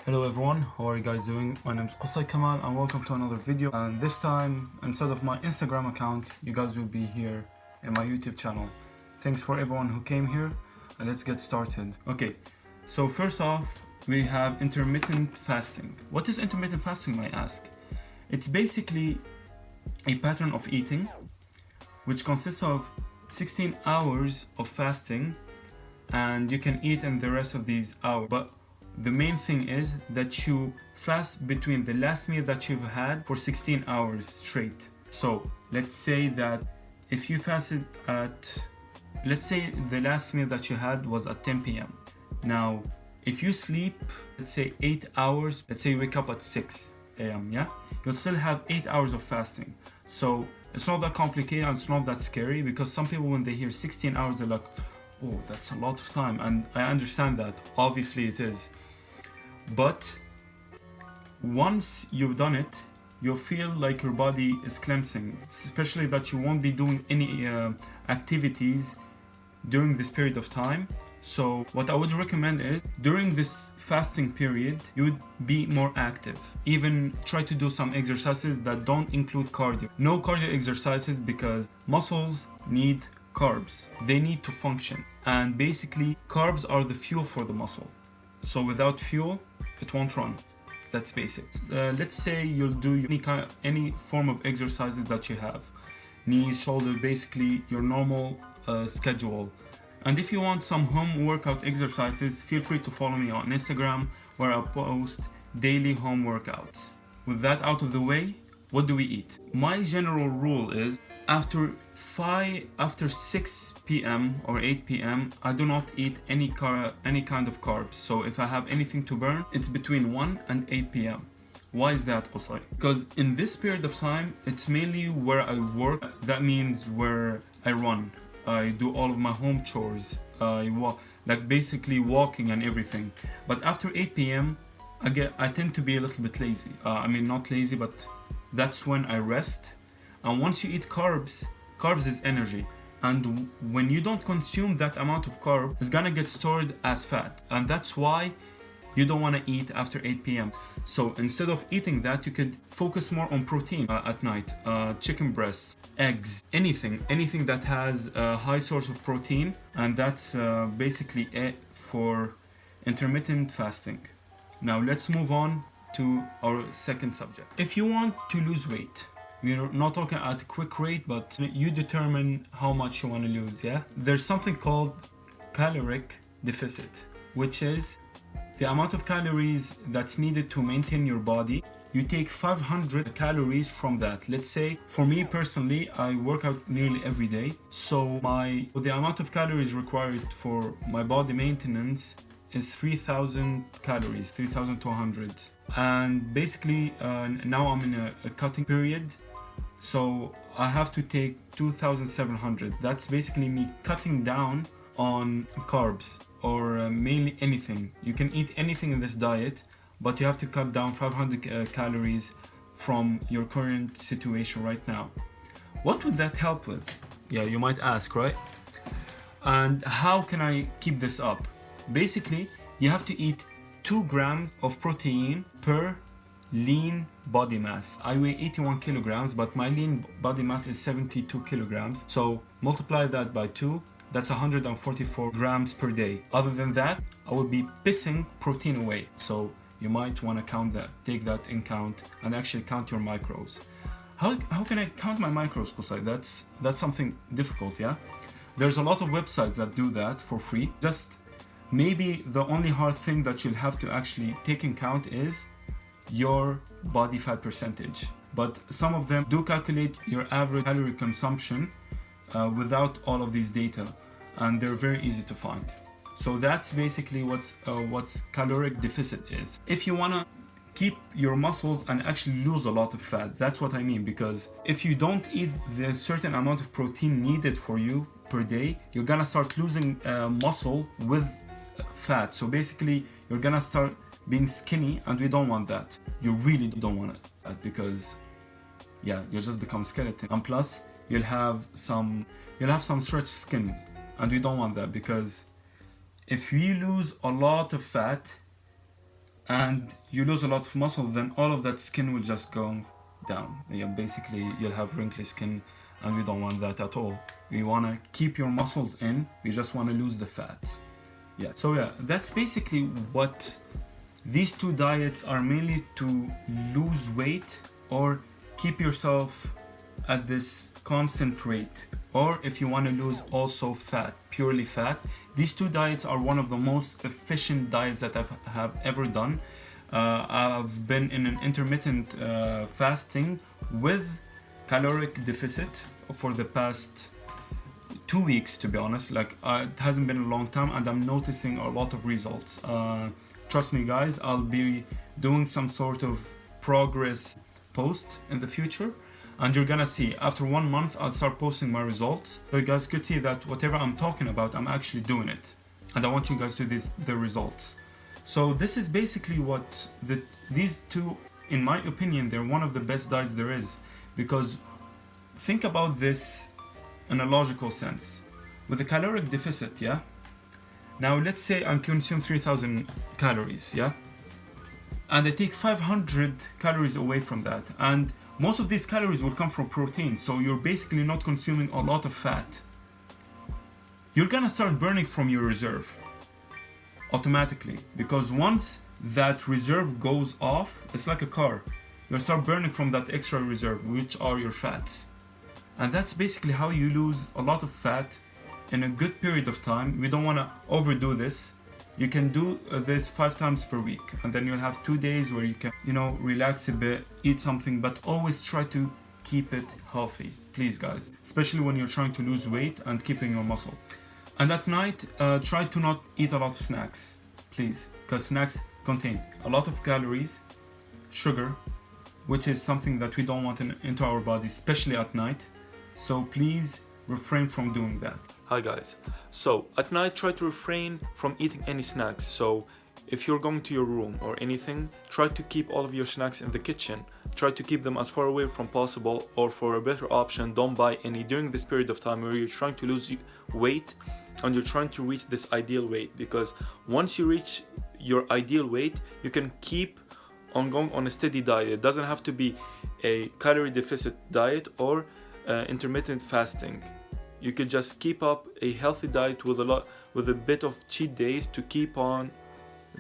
Hello everyone, how are you guys doing? My name is Qusay Kamal and welcome to another video. And this time, instead of my Instagram account, you guys will be here in my YouTube channel. Thanks for everyone who came here and let's get started. Okay, so first off, we have intermittent fasting. What is intermittent fasting, you might ask? It's basically a pattern of eating which consists of 16 hours of fasting, and you can eat in the rest of these hours. But the main thing is that you fast between the last meal that you've had for 16 hours straight. So let's say that if you fasted let's say the last meal that you had was at 10 p.m. Now, if you sleep, let's say 8 hours, let's say you wake up at 6 a.m., yeah? You'll still have 8 hours of fasting. So it's not that complicated and it's not that scary, because some people, when they hear 16 hours, they're like, oh, that's a lot of time. And I understand that, obviously it is. But once you've done it, you'll feel like your body is cleansing, especially that you won't be doing any activities during this period of time. So what I would recommend is, during this fasting period, you would be more active. Even try to do some exercises that don't include cardio. No cardio exercises, because muscles need carbs. They need to function. And basically, carbs are the fuel for the muscle. So without fuel, it won't run. That's basic. Let's say you'll do any form of exercises that you have. Knees, shoulders, basically your normal schedule. And if you want some home workout exercises, feel free to follow me on Instagram, where I post daily home workouts. With that out of the way, what do we eat? My general rule is, after 6 p.m. or 8 p.m. I do not eat any kind of carbs. So if I have anything to burn, it's between 1 and 8 p.m. Why is that, Qusay? Because in this period of time, it's mainly where I work. That means where I run. I do all of my home chores. I walk, like basically walking and everything. But after 8 p.m., I tend to be a little bit lazy. Not lazy, but that's when I rest. And once you eat carbs is energy. And when you don't consume that amount of carb, it's gonna get stored as fat. And that's why you don't wanna eat after 8 p.m. So instead of eating that, you could focus more on protein at night. Chicken breasts, eggs, anything that has a high source of protein. And that's basically it for intermittent fasting. Now let's move on to our second subject. If you want to lose weight, we're not talking at a quick rate, but you determine how much you want to lose, yeah? There's something called caloric deficit, which is the amount of calories that's needed to maintain your body. You take 500 calories from that. Let's say, for me personally, I work out nearly every day. So the amount of calories required for my body maintenance is 3,000 calories, 3,200. And basically, now I'm in a cutting period. So I have to take 2,700. That's basically me cutting down on carbs, or mainly anything. You can eat anything in this diet, but you have to cut down 500 calories from your current situation right now. What would that help with? Yeah, you might ask, right? And how can I keep this up? Basically, you have to eat 2 grams of protein per lean body mass. I weigh 81 kilograms, but my lean body mass is 72 kilograms. So multiply that by 2, that's 144 grams per day. Other than that, I would be pissing protein away. So you might want to take that in count, and actually count your macros. How can I count my macros, Qusay? That's something difficult, yeah? There's a lot of websites that do that for free. Just maybe the only hard thing that you'll have to actually take in count is your body fat percentage. But some of them do calculate your average calorie consumption without all of these data, and they're very easy to find. So that's basically what's caloric deficit is. If you wanna keep your muscles and actually lose a lot of fat, that's what I mean, because if you don't eat the certain amount of protein needed for you per day, you're gonna start losing muscle with fat. So basically, you're gonna start being skinny, and we don't want that. You really don't want that, because yeah, you'll just become skeleton. And plus, you'll have some stretched skins, and we don't want that, because if we lose a lot of fat and you lose a lot of muscle, then all of that skin will just go down. Yeah, basically you'll have wrinkly skin, and we don't want that at all. We want to keep your muscles in, we just want to lose the fat. Yeah, so yeah, that's basically what these two diets are, mainly to lose weight or keep yourself at this constant rate, or if you want to lose also fat, purely fat. These two diets are one of the most efficient diets that I have ever done. I've been in an intermittent fasting with caloric deficit for the past 2 weeks, to be honest. Like it hasn't been a long time, and I'm noticing a lot of results. Trust me guys, I'll be doing some sort of progress post in the future, and you're gonna see after 1 month I'll start posting my results, so you guys could see that whatever I'm talking about, I'm actually doing it, and I want you guys to see the results. So this is basically what these two, in my opinion, they're one of the best diets there is, because think about this in a logical sense. With a caloric deficit, yeah? Now let's say I consume 3000 calories, yeah? And I take 500 calories away from that, and most of these calories will come from protein, so you're basically not consuming a lot of fat. You're gonna start burning from your reserve automatically, because once that reserve goes off, it's like a car. You'll start burning from that extra reserve, which are your fats. And that's basically how you lose a lot of fat in a good period of time. We don't want to overdo this. You can do this 5 times per week, and then you'll have 2 days where you can, relax a bit, eat something, but always try to keep it healthy, please guys, especially when you're trying to lose weight and keeping your muscle. And at night, try to not eat a lot of snacks, please, because snacks contain a lot of calories, sugar, which is something that we don't want into our body, especially at night. So please refrain from doing that. Hi guys, so at night try to refrain from eating any snacks. So if you're going to your room or anything, try to keep all of your snacks in the kitchen. Try to keep them as far away from possible, or for a better option, don't buy any during this period of time where you're trying to lose weight and you're trying to reach this ideal weight, because once you reach your ideal weight, you can keep on going on a steady diet. It doesn't have to be a calorie deficit diet or intermittent fasting. You could just keep up a healthy diet with a bit of cheat days to keep on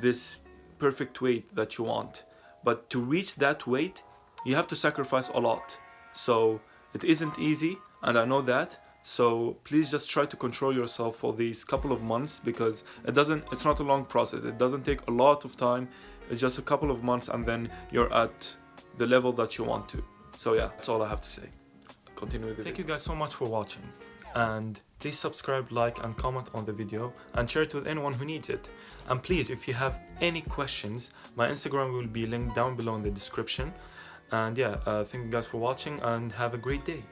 this perfect weight that you want. But to reach that weight, you have to sacrifice a lot. So it isn't easy, and I know that. So please just try to control yourself for these couple of months, because it's not a long process. It doesn't take a lot of time. It's just a couple of months, and then you're at the level that you want to. So yeah, that's all I have to say. Continue with the video. Thank you guys so much for watching, and please subscribe, like, and comment on the video, and share it with anyone who needs it. And please, if you have any questions, my Instagram will be linked down below in the description. And yeah, thank you guys for watching, and have a great day.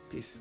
Peace.